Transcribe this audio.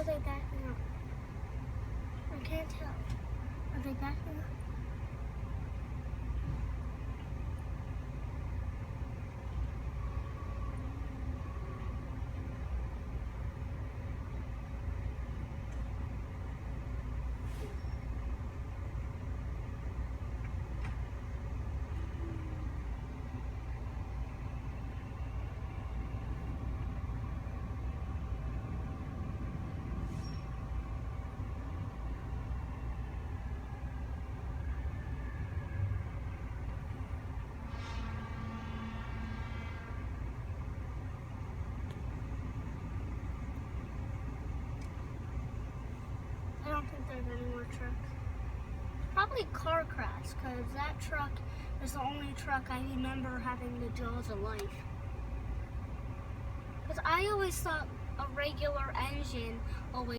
they backing up? I can't tell. Are they backing up? I don't think there's any more trucks. Probably car crash, because that truck is the only truck I remember having the jaws of life. Because I always thought a regular engine always